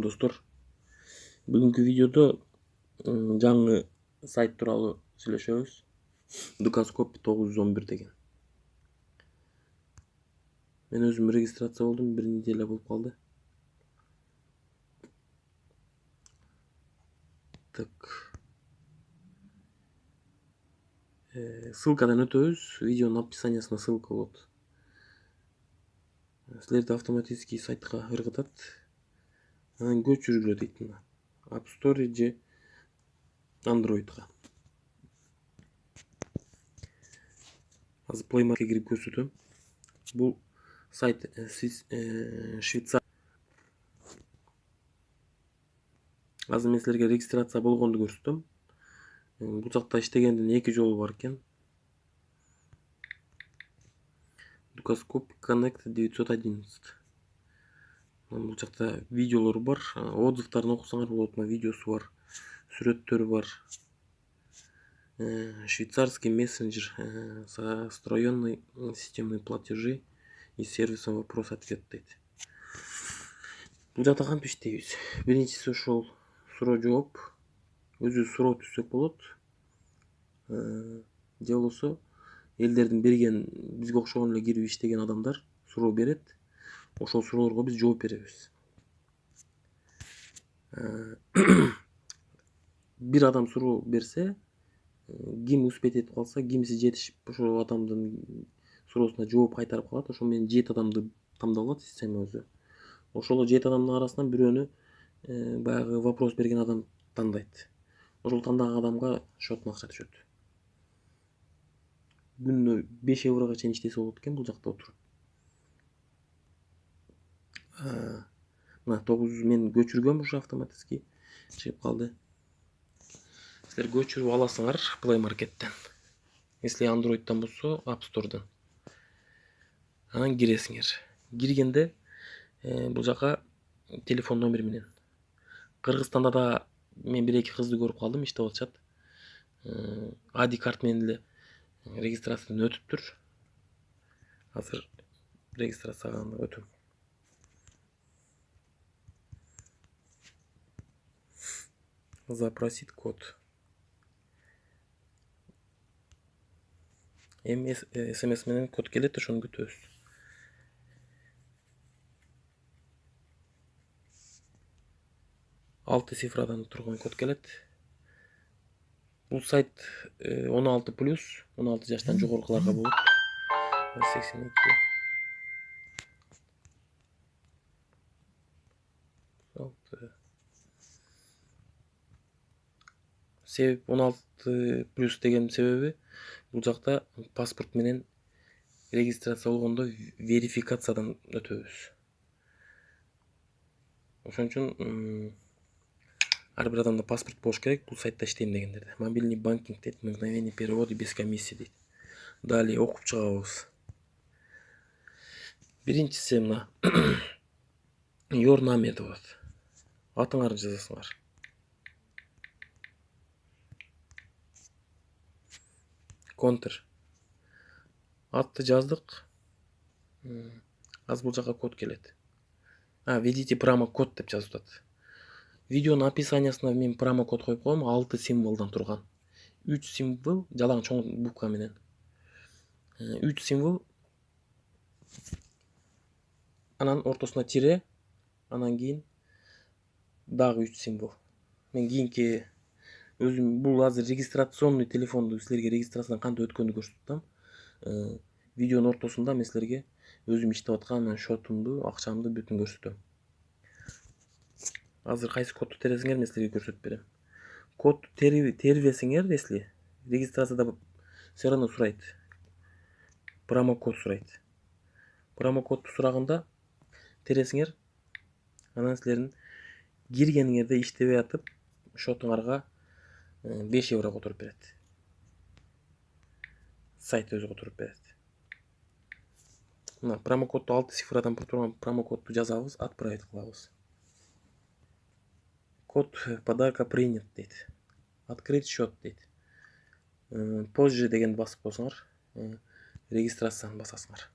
алейкум достор. Бүгүнкү видеодо жаңы сайт тууралуу сүйлөшөбүз. Дукаскоп 911 деген. Мен өзүм регистрация болдум, бир неделя болуп калды. Так. Ссылкадан өтөбүз. Видеонун описаниясына ссылка болот. Силерди автоматически сайтка ыргытат. Анан көчүргүлө дейт мына. App Store же Android'га. Азыр Play Market'e кирип көрсөтөм. Бул сайт Швейцар. Азыр мен силерге регистрация болгонду көрсөтөм. Бул жакта иштегендин 2 жолу бар экен. Дукаскоп Connect 911. Бул жакта видеолор бар. Отзывдарын окусаңар болот. Видеосу бар, сүрөттөрү бар. Швейцарский мессенджер с встроенной системой платежей и сервисом вопрос-ответ дейт. Бул жакта кантип иштейбиз? Биринчиси ошол суроо-жооп. Өзү суроо түзсөк болот. Же болбосо элдердин берген бизге окшогон эле кирип иштеген адамдар суроо берет. Ошол суроолорго биз жооп беребиз. Бир адам суроо берсе, ким успеть этип калса, кимиси жетишип ошол адамдын суроосуна жооп кайтарып калат. Ошол менен 7 адамды тандап алат система өзү. Ошол 7 адамдын арасынан бирөөнү баягы вопрос берген адам тандайт. Ошол тандаган адамга счетуна акча түшөт. Күнүнө 5 еврого чейин иштесе болот экен бул жакта отуруп. Мына 9 мен көчүргөм ушу автоматически чыгып калды. Силер көчүрүп аласыңар Play Market'тен. Если Android'дан болсо App Store'дан. Анан киресиңер. Киргенде бул жака телефон номер менен. Кыргызстанда да мен 1-2 кызды көрүп калдым, иштеп атышат. ID карт менен эле регистрациядан өтүптүр. Азыр регистрацияга өтөм. Запросить код. SMS менен код келет, ошону күтөбүз. Алты цифрадан турган код келет. Бул сайт 16+, 16 жаштан жогорукуларга болот. 82. Себеп 16+ деген себеби бул жакта паспорт менен регистрация болгондо верификациядан өтөбүз. Ошон үчүн ар бир адамда паспорт болуш керек бул сайтта иштейм дегендерде. Мобильный банкинг дейт, мгновение перевода без комиссии дейт. Далее окуп чыгабыз. Биринчиси мына your name деп атат. Атыңарды жазасыңар. Контр. Атты жаздык. Азыр бул жака код келет. Введите промокод деп жазып атат. Видеонун описаниясына мен промокод коюп коем, 6 символдон турган. 3 символ жалаң чоң буква менен. 3 символ. Анан ортосуна тире, анан кийин дагы 3 символ. Мен кийинки өзүм бул азыр регистрационный телефонду силерге регистрациядан кантип өткөндү көрсөтөм. Видеонун ортосунда мен силерге өзүм иштеп аткан счетумду, акчамды бүтүн көрсөтөм. Азыр кайсы кодду тересиңер мен силерге көрсөтүп берем. Кодду тербесиңер, если регистрацияда все равно сурайт. Промокод сурайт. Промокодду сураганда тересиңер, анан силердин киргениңерде иштебей атып, счетуңарга 5 евро которуп берет. Сайт өзү которуп берет. Мына промокодду 6 цифрадан турган промокодду жазабыз, отправить кылабыз. Код подарка принят дейт. Открыть счет дейт. Позже деген басып койсоңор, регистрацияны басасыңар.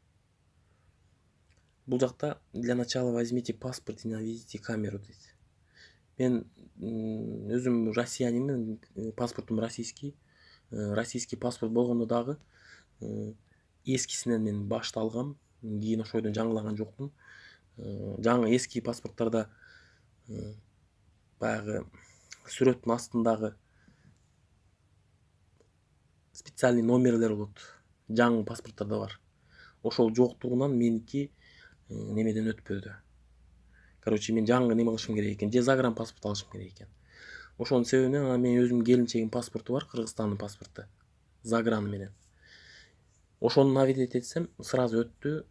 Бул жакта для начала возьмите паспорт и наведите камеру дейт. Мен өзүм россиянимен, паспортум российский. Российский паспорт болгондо дагы эскисинен мен башты алгам. Кийин ошойдон жаңылаган жокмун. Жаңы эски паспорттарда баягы сүрөттүн астындагы специальный номерлер болот. Жаңы паспорттарда бар. Ошол жоктугунан меники немеден өтпөдү. Короче, мен жаңы неме кылышым керек экен, же загран паспорт алышым керек экен. Ошонун себебинен анан мен өзүмдүн келинчегимдин паспорту бар, Кыргызстандын паспорту, заграны менен. Ошону наведет этсем, сразу өттү.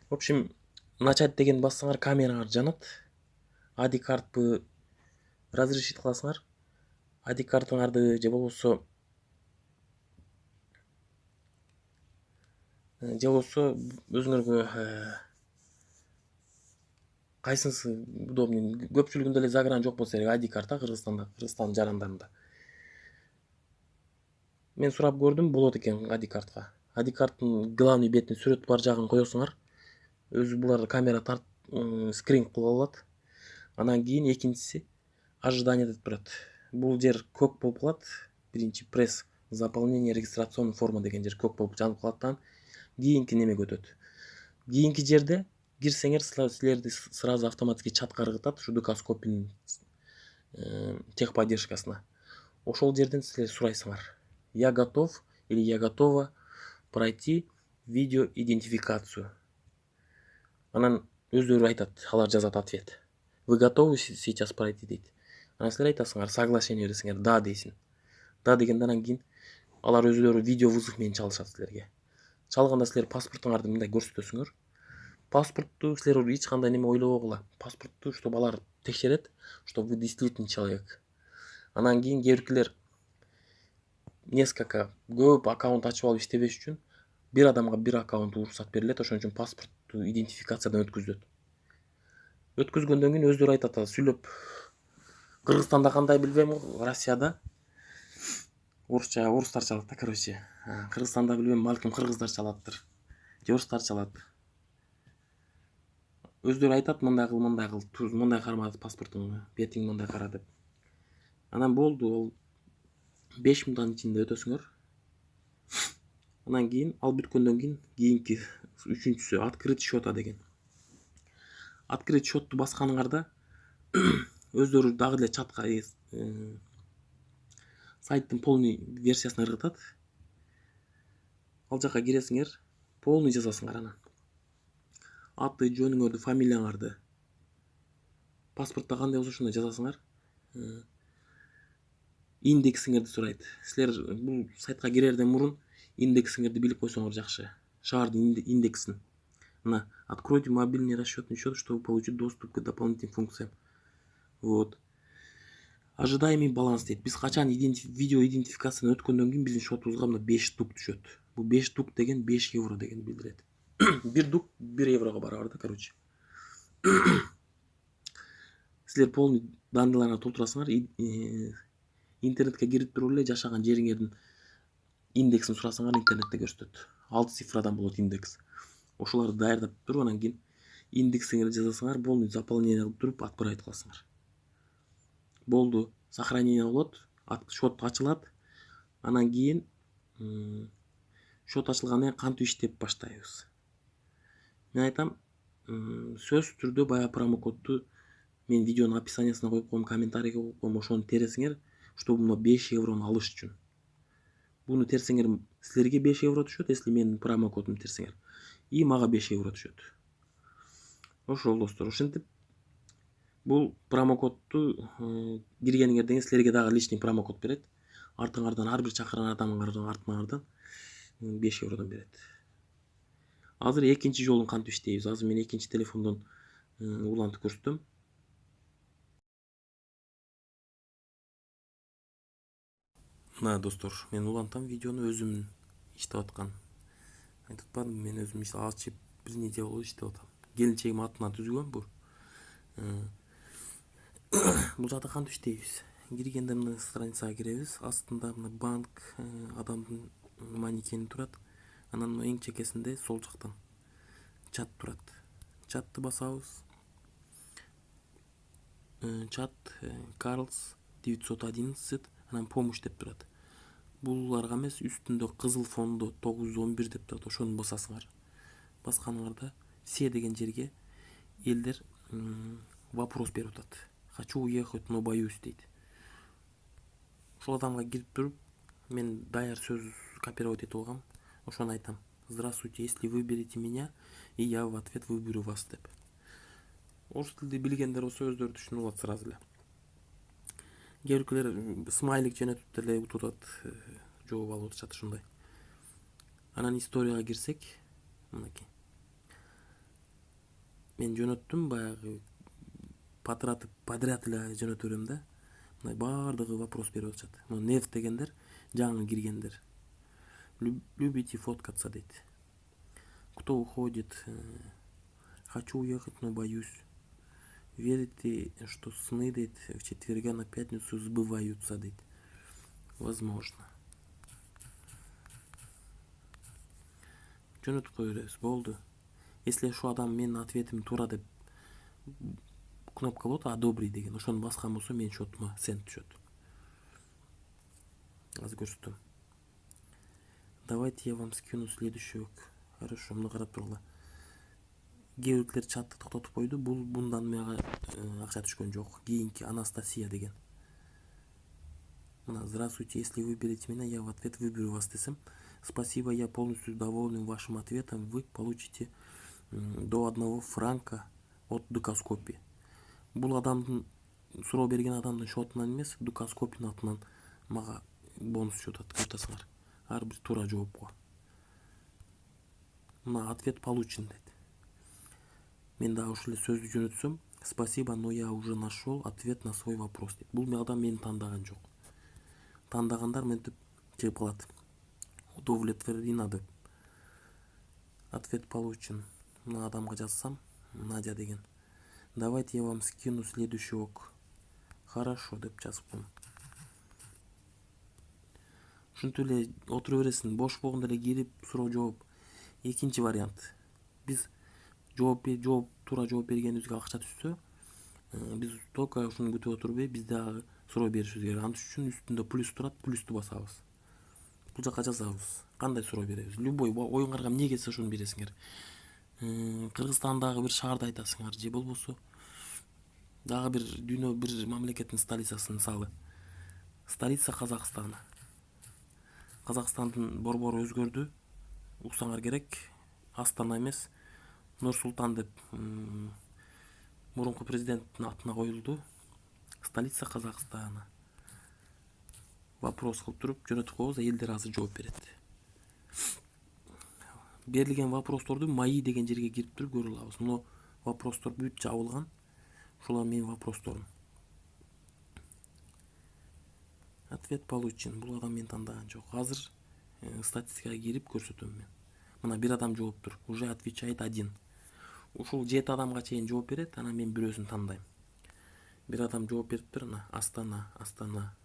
В общем, начать дегенди бассаңар, камераңар жанат. ID картты разрешить кыласыңар. ID картыңарды же болбосо өзүңөргө кайсынысы удобный, көпчүлүгүндө эле загран жок болсо керек, ID карта Кыргызстандын жарандарында. Мен сурап көрдүм, болот экен ID картка. ID карттын главный бетине сүрөт бар жагын коесуңар. Өзү булар камера скрин кылып алат. Анан кийин экинчиси ожидание деп турат. Бул жер көк болуп калат. Биринчи пресс заполнение регистрационной форма деген жер көк болуп жанып калат. Кийинки немеге өтөт. Кийинки жерде кирсеңер, силерди сразу автоматически чатка ыргытат, ШДК Скопинин техподдержкасына. Ошол жерден силер сурайсыңар: я готов или я готова пройти видеоидентификацию. Анан өздөрү айтат, алар жазат ответ. Вы готовы сейчас пройти дейт. Анан силер айтасыңар, соглашение бересиңер, да дейсиң. Да дегенде анан кийин алар өзүлөрү видео вызов менен чалышат силерге. Чалганда силер паспортуңарды мындай көрсөтөсүңөр. Паспортту силер эч кандай неме ойлобогула. Паспортту, чтобы алар текшерет, что вы действительный человек. Анан кийин кээ несколько көп аккаунт ачып алып иштебеш үчүн бир адамга бир аккаунт уруксат берилет. Ошон үчүн паспортту идентификациядан өткүзүлөт. Өткүзгөндөн кийин өздөрү айтат, сүйлөп, Кыргызстанда кандай билбейм, Россияда орусча, орустар чалат да, короче. Кыргызстанда билбейм, балким кыргыздар чалаттыр, же орустар чалат. Өздөрү айтат, мындай кыл, мындай карма паспортуңду, бетиң мындай кара деп. Анан болду, ол 5 минуттун ичинде өтөсүңөр. Анан кийин ал бүткөндөн кийин кийинки үчүнчүсү открыть счета деген. Открыть счетту басканыңарда өздөрү дагы эле чатка сайттын полный версиясын ыргытат. Ал жака киресиңер, полный жазасыңар анан. Аты, жөнүңөрдү, фамилияңарды, паспортто кандай болсо ошондой жазасыңар. Индексиңерди сурайт. Силер бул сайтка кирерден мурун индексиңерди билип койсоңор жакшы. Шаардын индексин. Мына, откройте мобильный расчетный счет, чтобы получить доступ к дополнительным функциям. Вот. Ожидаемый баланс дейт. Биз качан видео идентификациядан өткөндөн кийин биздин счетубузга мына 5 дук түшөт. Бул 5 дук деген 5 евро деген билдирет. 1 дук 1 еврого барабар да, короче. Силер полный данныйларга толтурасыңар. Интернетке кирип туруп эле жашаган жериңердин индексин сурасаңар, интернетте көрсөтөт. 6 цифрадан болот индекс. Ошолорду даярдап туруп, анан кийин индексиңерди жазасыңар, полный заполнение кылып туруп отправить кыласыңар. Болду, сохранение болот, счет ачылат. Анан кийин счет ачылгандан кийин кантип иштеп баштайбыз. Мен айтам, сөзсүз түрдө баягы промокодду мен видеонун описаниясына коюп коем, комментарийге коюп коем, ошону тересиңер, чтобы мына 5 еврону алыш үчүн. Буну терсеңер, силерге 5 евро түшөт, если менин промокодумду терсеңер. И мага 5 евро түшөт. Ошол достор, ошентип бул промокодду киргениңерден кийин силерге дагы личный промокод берет. Артыңардан ар бир чакырган адамыңардын артыңардан 5 евродон берет. Азыр экинчи жолун кантип иштейбиз? Азыр мен экинчи телефондон улантып көрсөтөм. Мына достор, мен улантам видеону, өзүм иштеп аткан. Айтып атпадымбы, мен өзүм ачып бир неде болуп иштеп атам. Келинчегим атынан түзгөн бул. Бул жакта кантип иштейбиз? Киргенде мына страницага киребиз. Астында мына банк, адамдын манекени турат. Анан эң чекесинде сол жактан чат турат. Чатты басабыз. чат Карлс 911 анан помощь деп турат. Буларга эмес, үстүндө кызыл фондо 911 деп турат. Ошону басасыңар. Басканыңарда все деген жерге элдер вопрос берип атат. Хочу уехать, но боюсь дейт. Ошол адамга кирип туруп, мен даяр сөз копировать этип алгам. Ошону айтам. Здравствуйте, если выберете меня, и я в ответ выберу вас деп. Орус тилди билгендер болсо өздөрү түшүнүп алат сразу эле. Кээ биркилер смайлик жөнөтүп деле утуп атат, жооп алып атышат ушундай. Анан историяга кирсек, мынакей. Мен жөнөттүм баягы подряд эле жөнөтүп берем да. Мындай баардыгы вопрос берип атышат. Нефть дегендер жаңы киргендер. Любите фоткаться дейт. Кто уходит? Хочу уехать, но боюсь. Верите, что сны дейт в четверга на пятницу сбываются дейт. Возможно. Жөнөтүп кое беребиз. Болду. Если ошо адам менин ответим туура деп кнопка болот, одобри деген. Ошону баскан болсо менин счетума цент түшөт. Азыр көрсөтөм. Давайте я вам скину следующий. Хорошо, муну карап тургула. Кээ биркилер чатты токтотуп койду. Bundan мага акча түшкөн жок. Кийинки Анастасия деген. Мына, здравствуйте, если выберете меня, я в ответ выберу вас десем. Спасибо, я полностью доволен вашим ответом. Вы получите до 1 франка от Дукаскопи. Бул адамдын, суроо берген адамдын счетунан эмес, Дукаскопинин атынан мага бонус түшүп атат. Көрүп ар бир туура жоопко. Мына ответ получен дейт. Мен дагы ушул эле сөздү жөнөтсөм, спасибо, но я уже нашел ответ на свой вопрос дейт. Бул адам мени тандаган жок. Тандагандар мынтип чыгып калат. Удовлетворена деп. Ответ получен. Мына адамга жазсам, Надя деген. Давайте я вам скину следующий ок. Хорошо деп жазып коем. Ушинтип эле отура бересиң, бош болгондо эле кирип суроо жооп. Экинчи вариант. Биз туура жооп бергенибизге акча түшсө, биз только ушуну күтүп отурбай, биз дагы суроо беришибиз керек. Антыш үчүн үстүндө плюс турат, плюсту басабыз. Бул жака жазабыз. Кандай суроо беребиз? Любой оюңарга эмне келсе ошону бересиңер. Кыргызстандагы бир шаарды айтасыңар, же болбосо дагы бир дүйнө бир мамлекеттин столицасын, мисалы. Столица Казакстана. Казакстандын борбору өзгөрдү. Уксаңар керек. Астана эмес, Нур-Султан деп мурунку президенттин атына коюлду. Столица Казакстана. Вопрос кылып туруп жөнөтүп коебуз, элдер азыр жооп берет. Берилген вопросторду мои деген жерге кирип туруп көрө алабыз. Но вопростор бүт жабылган. Ушулар менин вопросторум. Ответ получен. Бул адам мени тандаган жок. Азыр статистикага кирип көрсөтөм мен. Мына бир адам жооптур. Уже отвечает 1. Ушул 7 адамга чейин жооп берет, анан мен бирөөсүн тандайм. Бир адам жооп бериптир, ана Астана.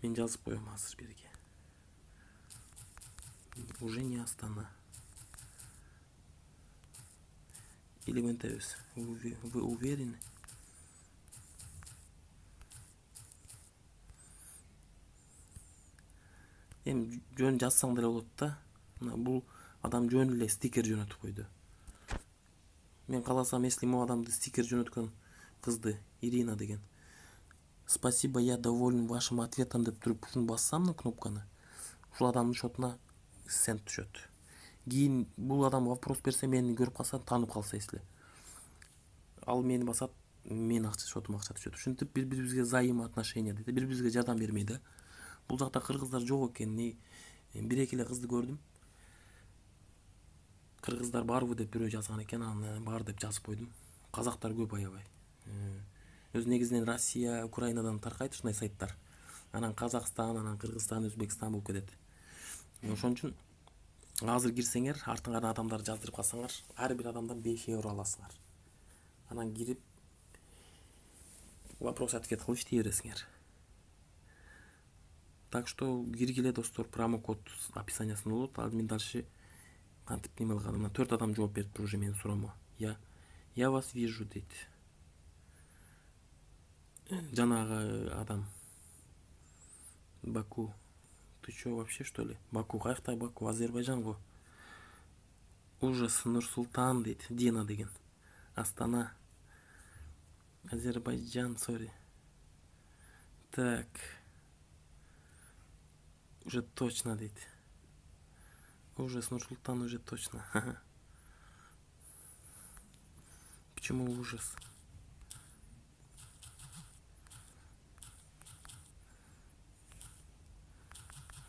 Мен жазып коем азыр бирге. Уже не Астана. Элементебиз. Вы уверены? Эми жөн жазсаң деле болот да. Мына бул адам жөн эле стикер жөнөтүп койду. Мен кааласам, если могу адамды стикер жөнөткөн кызды, Ирина деген. Спасибо, я доволен вашим ответом деп туруп ушуну бассам на кнопканы. Ушул адамдын счетуна цент түшөт. Кийин бул адам вопрос берсе, мени көрүп калса, таанып калса, если ал мени басат, менин счетума акча түшөт. Ушинтип бири-бирибизге взаимный отношения дейт, бири-бирибизге жардам бермей да. Бул жакта кыргыздар жок экен. Бир-эки эле кызды көрдүм. Кыргыздар барбы деп бирөө жазган экен, анан бар деп жазып койдум. Казактар көп аябай. Өз негизинен Россия, Украинадан таркайт ушундай сайттар. Анан Казакстан, анан Кыргызстан, Өзбекстан болуп кетет. Ошон үчүн азыр кирсеңер, артыңардан адамдар жаздырып калсаңар, ар бир адамдан 5 евро аласыңар. Анан кирип вопрос ответ кылып иштей бересиңер. Так что киргиле достор, промокод описаниясында болот. Ал мен дальше кантип неме кылган. 4 адам жооп бериптир уже менин суроомо. Я вас вижу дейт. жанагы адам Баку. Ты чё вообще, что ли? Баку кайякта? Баку Азербайжан го. Ужас Нур-Султан дейт. Дина деген. Астана. Азербайджан, сори. Так. Уже точно дейт. Ужас Нур-Султан уже точно. Почему ужас?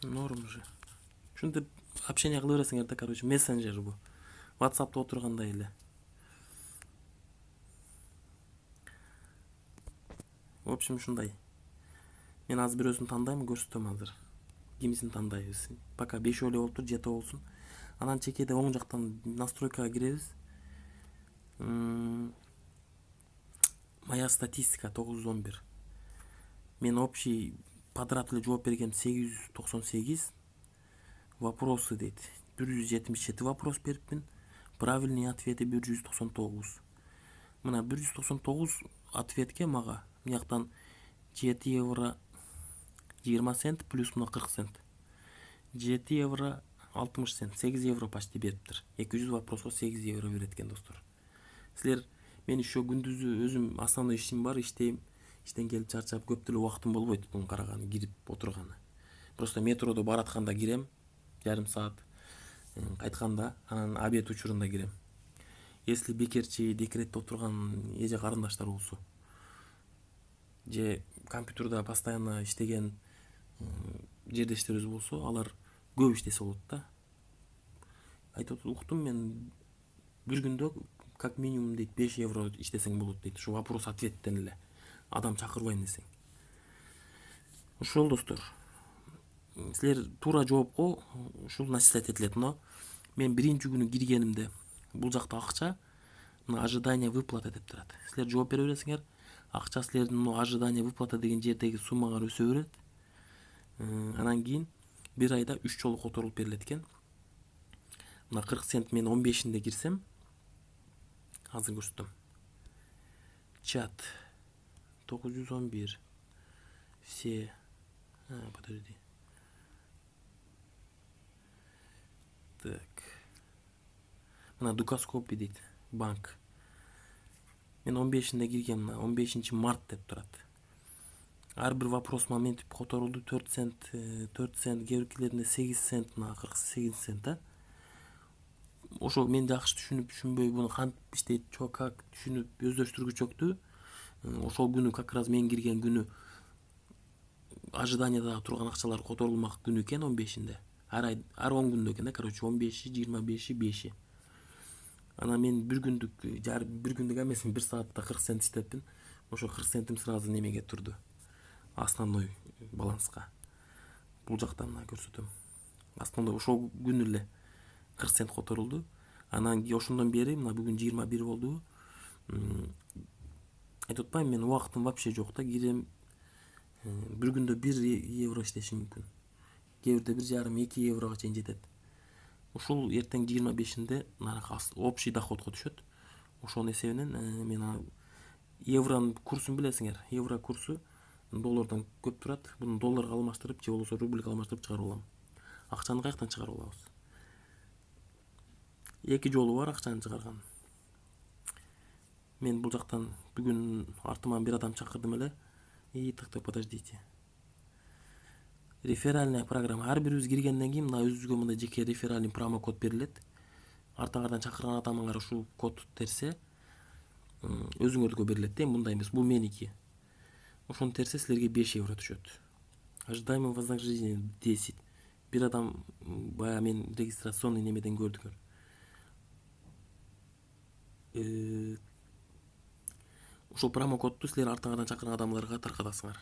Норм же. Ушинтип общение кыла бересиңер да, короче, мессенджер бу. WhatsApp'та отургандай эле. В общем, ушундай. Мен азыр бирөөсүн тандайм, көрсөтөм азыр. Кимисин тандайбыз. Пока 5 эле болуптур, 7 болсун. Анан чекеде оң жактан настройкага киребиз. Моя статистика 911. Мен общий подряд эле жооп бергем 898. Вопросы дейт. 177 вопрос берипмин. Правильный ответи 199. Мына 199 ответке мага мыяктан 7 евро 20 цент плюс мына 40 цент. 7 евро 60 цент, 8 евро почти бериптир. 200 вопроско 8 евро берет экен, достор. Силер, мен еще күндүзү өзүм основной ишим бар, иштейм. Иштен келип чарчап, көп деле убактым болбойт буну караганы, кирип отурганы. Просто метродо баратканда кирем, жарым саат. Кайтканда, анан обед учурунда кирем. Если бекерчи, декретте отурган эже карындаштар болсо, же компьютерда постоянно иштеген жердештерибиз болсо, алар көп иштесе болот да. Айтып уктум мен, бир күндө как минимум дейт 5 евро иштесең болот дейт. Ушу вопрос ответтен эле. Адам чакырбайм десең. Ошол, достор. Силер туура жоопко ушул насихат этилет, но мен биринчи күнү киргенимде бул жакта акча ожидание выплата деп турат. Силер жооп бере бересиңер, акча силердин ожидание выплата деген жердеги суммага өсө берет. Анан кийин бир айда 3 жолу которулуп берилет экен. Мына 40 цент мен 15-inde кирсем, азыр көрсөтөм. Чат 911. Все. Подожди. Так. Мына Дукаскопи дейт, банк. Мен 15-inde киргем, 15 март деп турат. Ар бир вопрос моментип которулду 4 цент, 4 цент, кээ-биркилеринде 8 цент, мына 48 цент. Ошо мен жакшы түшүнбөй буну кантип иштейт, как түшүнүп өздөштүргүчөктү. Ошол күнү как раз мен кирген күнү ожиданиеда турган акчалар которулмак күнү экен 15-inde. Ар 10 күндө экен да, короче 15, 25, 5. Анан мен бир күндүк эмес, бир саатта 40 цент иштеппин. Ошо 40 центим сразу немеге турду. Основной баланска. Бул жактан мына көрсөтөм. Основной ошол күнү эле 40 цент которулду. Анан ошондон бери мына бүгүн 21 болду. Айтып атпайм, мен убактым вообще жок да, кирем. Бир күндө 1 евро иштешим мүмкүн. Кээ бирде 1,5-2 еврого чейин жетет. Ушул эртең 25-inde общий доходко түшөт. Ошонун эсебинен мен евронун курсун билесиңер. Евро курсу доллардан көп турат. Буну долларга алмаштырып, же болбосо рубльга алмаштырып чыгарып алам. Акчаны каяктан чыгарып алабыз? 2 жолу бар акчаны чыгарган. Мен бул жактан бүгүн артыман бир адам чакырдым эле. Подождите. Реферальная программа. Ар бирибиз киргенден кийин мына өзүбүзгө мындай жеке реферальный промокод берилет. Артыңардан чакырган адамыңар ушул код терсе, өзүңөргө берилет да, мындай эмес, бул меники. Ошону терсе силерге 5 евро түшөт. Ожидаемое вознаграждение 10. Бир адам бая мен регистрационный немеден көрдүңөр. Ошол промокодду силер артыңардан чакырган адамдарга таркатасыңар.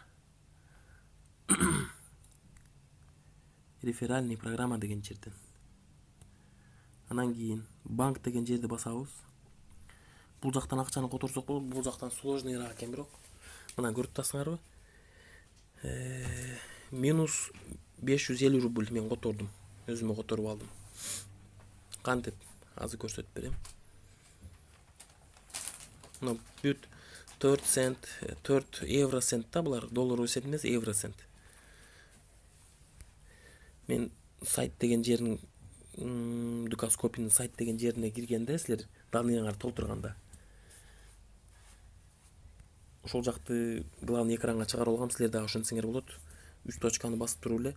Реферальный программа деген жерден. Анан кийин банк деген жерди басабыз. Бул жактан акчаны которсок болот, бул жактан сложныйраак экен бирок. Мына көрүп атасыңарбы? Минус 550 рубль мен котордум. Өзүмө которуп алдым. Кантип? Азыр көрсөтүп берем. Мына бүт 4 цент, 4 евро цент да булар, доллар есеп эмес, евро цент. Мен сайт деген жерин, Дукаскопинин сайт деген жерине киргенде силер данныяңарды толтурганда ошол жакты главный экранга чыгарып алгам, силер дагы ошентсеңер болот. 3 точканы басып туруп эле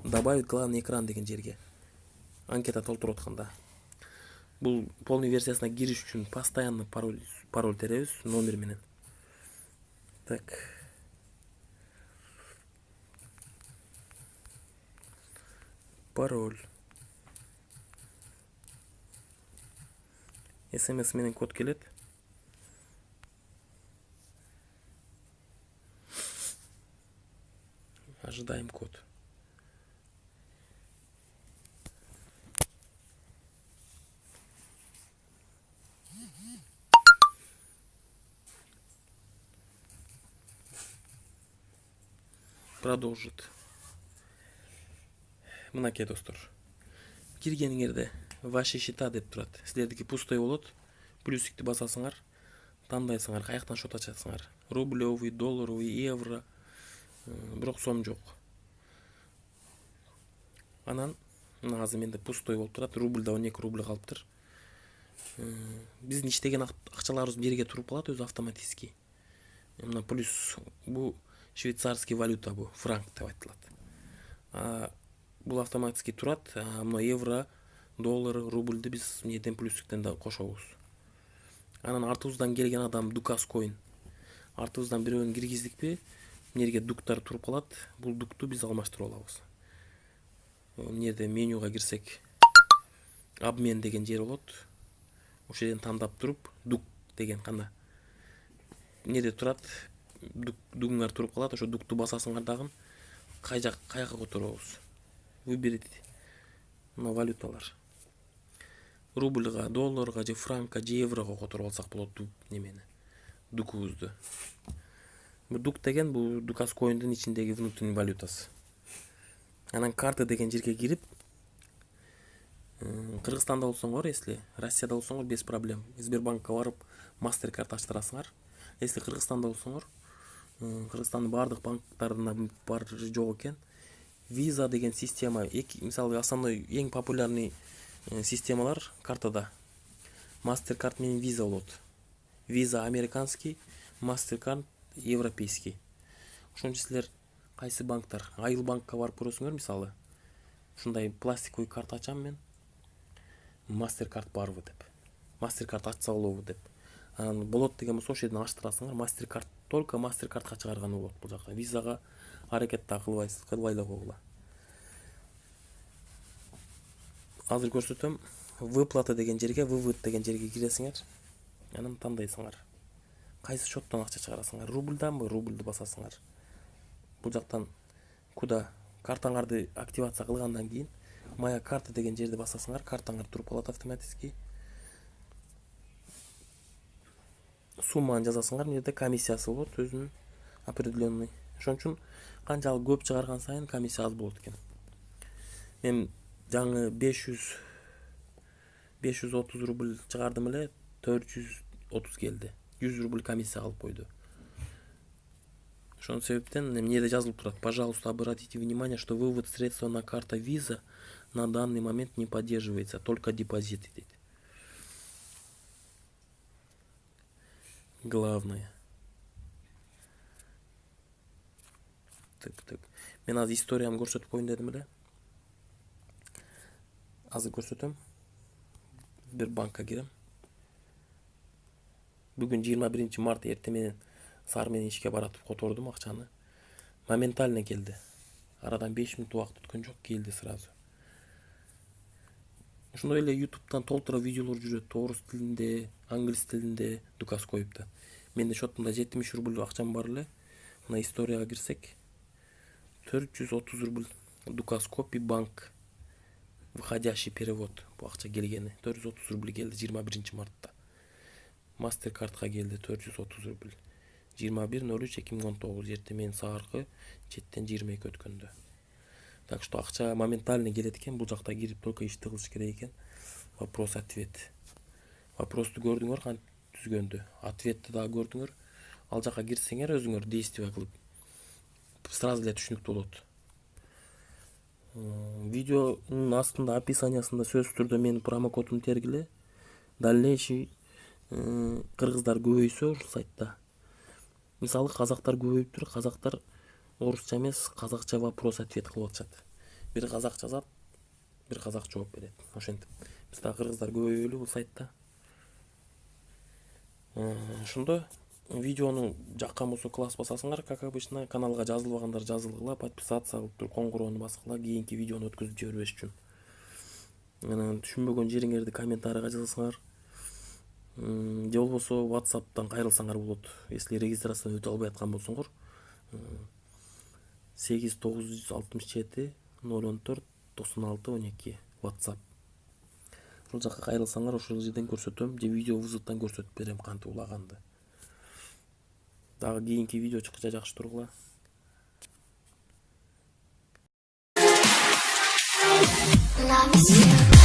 добавить главный экран деген жерге анкета толтуруп атканда. Бул полный версиясына кириш үчүн постоянно пароль теребиз номер менен. Так. Пароль. SMS менен код келет. Ожидаем код. Продолжит. Мынакей достор. Киргениңерде ваши счета деп турат. Силердики пустой болот. Плюсикти басасыңар. Тандайсыңар, каяктан счет ачасыңар. Рублевый, долларовый, евро. Бирок сом жок. Анан азыр менде пустой болуп турат. Рубльда 12 рубль калыптыр. Биздин иштеген акчаларыбыз бир жерге туруп калат өзү автоматически. Мына плюс бу швейцарский валюта, бу франк деп айтылат. Бул автоматически турат. Мына евро, доллар, рубльди биз эмнеден плюстиктен да кошобуз. Анан артыбыздан келген адам Дукаскоин. Артыбыздан бирөөнү киргиздикпи? Эмнеге дуктар туруп калат. Бул дукту биз алмаштырып алабыз. Эмнеде менюга кирсек, обмен деген жер болот. Ошол жерден тандап туруп, дук деген кана. Эмнеде турат? Дугуңар туруп калат. Ошо дукту басасыңар дагы каяка которобуз. Выберите на валюталар. Рубльга, долларга же франкка же еврого которуп алсак болот немени. Дукубузду. Бу дук деген бу Дукаскоиндин ичиндеги внутренний валютасы. Анан карта деген жерге кирип, Кыргызстанда болсоңор, если Россияда болсоңор без проблем. Сбербанкка барып MasterCard ачтырасыңар. Если Кыргызстанда болсоңор, Кыргызстандын бардык банктарында бар жок экен. Visa деген система, мисалы основной эң популярный системалар картада MasterCard менен Visa болот. Visa американский, MasterCard европейский. Ошон үчүн силер кайсы банктар? Айыл банкка барып көрөсүңөр, мисалы. Ушундай пластиковый карта ачам мен. MasterCard барбы деп. MasterCard ачса болобу деп. Анан болот деген болсо ошол жерден ачтырасыңар. MasterCard только MasterCardга чыгарганы болот бул жакта. Visага аракет да кылбайсыз, кылбай эле койгула. Азыр көрсөтөм. Выплата деген жерге, вывод деген жерге киресиңер. Анан тандайсыңар. Кайсы счеттон акча чыгарасыңар? Рубльданбы? Рубльди басасыңар. Бул жактан куда картаңарды активация кылгандан кийин моя карта деген жерди басасыңар, картаңар туруп калат автоматически. Сумманы жазасыңар, мына жерде комиссиясы болот, өзүнүн определенный. Ошон үчүн канчалык көп чыгарган сайын комиссия аз болот экен. Мен жаңы 530 рубль чыгардым эле, 430 келди. 100 рубль комиссия калып койду. Ошон себептен эмнеде жазылып турат: пожалуйста, обратите внимание, что вывод средства на карта Visa на данный момент не поддерживается, только депозиты. Дейт. Главное. Так. Мен азыр историямды көрсөтүп коеюн дедим эле. Азыр көрсөтөм. Сбербанкка кирем. Бүгүн 21 март эртең менен саар менен ишке баратып котордум акчаны. Моментально келди. Арадан 5 минут убакыт өткөн жок, келди сразу. Ошондой эле YouTube'дан толтура видеолор жүрөт, орус тилинде, англис тилинде, Дукаскоипта. Менде счетумда 70 рубль акчам бар эле. Мына историяга кирсек, 430 рубль Дукаскопи банк. Выходящий перевод. Бул акча келгени 430 рубль келди 21 мартта. MasterCardга келди 430 рубль. 21.03.2019 эртең менен сааркы четтен 22 өткөндө. Так что акча моментально келет экен, бул жакта кирип только ишти кылыш керек экен. Вопрос-ответ. Вопросту көрдүңөр, кантип түзгөндү. Ответти дагы көрдүңөр. Ал жака кирсеңер өзүңөр действие кылып сразу эле түшүнүктүү болот. Видеонун астында описаниясында сөзсүз түрдө менин промокодумду тергиле. Дальнейший кыргыздар көбөйсө ушул сайтта. Мисалы казактар көбөйүптүр, казактар орусча эмес, казакча вопрос ответ кылып атышат. Бир казак жазат, бир казак жооп берет. Ошентип. Биз дагы кыргыздар көбөйбөлү бул сайтта. Ошондо видеону жаккан болсо класс басасыңар, как обычно. Каналга жазылбагандар жазылгыла, подписаться кылып туруп коңгуроону баскыла, кийинки видеону өткөзүп жибербеш үчүн. Анан түшүнбөгөн жериңерди комментарийга жазасыңар. Же болбосо WhatsApp'тан кайрылсаңар болот. Если регистрациядан өтө албай аткан болсоңор, 8967 014 96 12 WhatsApp. Ошол жака кайрылсаңар, ошол жерден көрсөтөм, же видео вызовтан көрсөтүп берем кантип улаганды. Дагы кийинки видео чыккыча жакшы тургула. Love is you.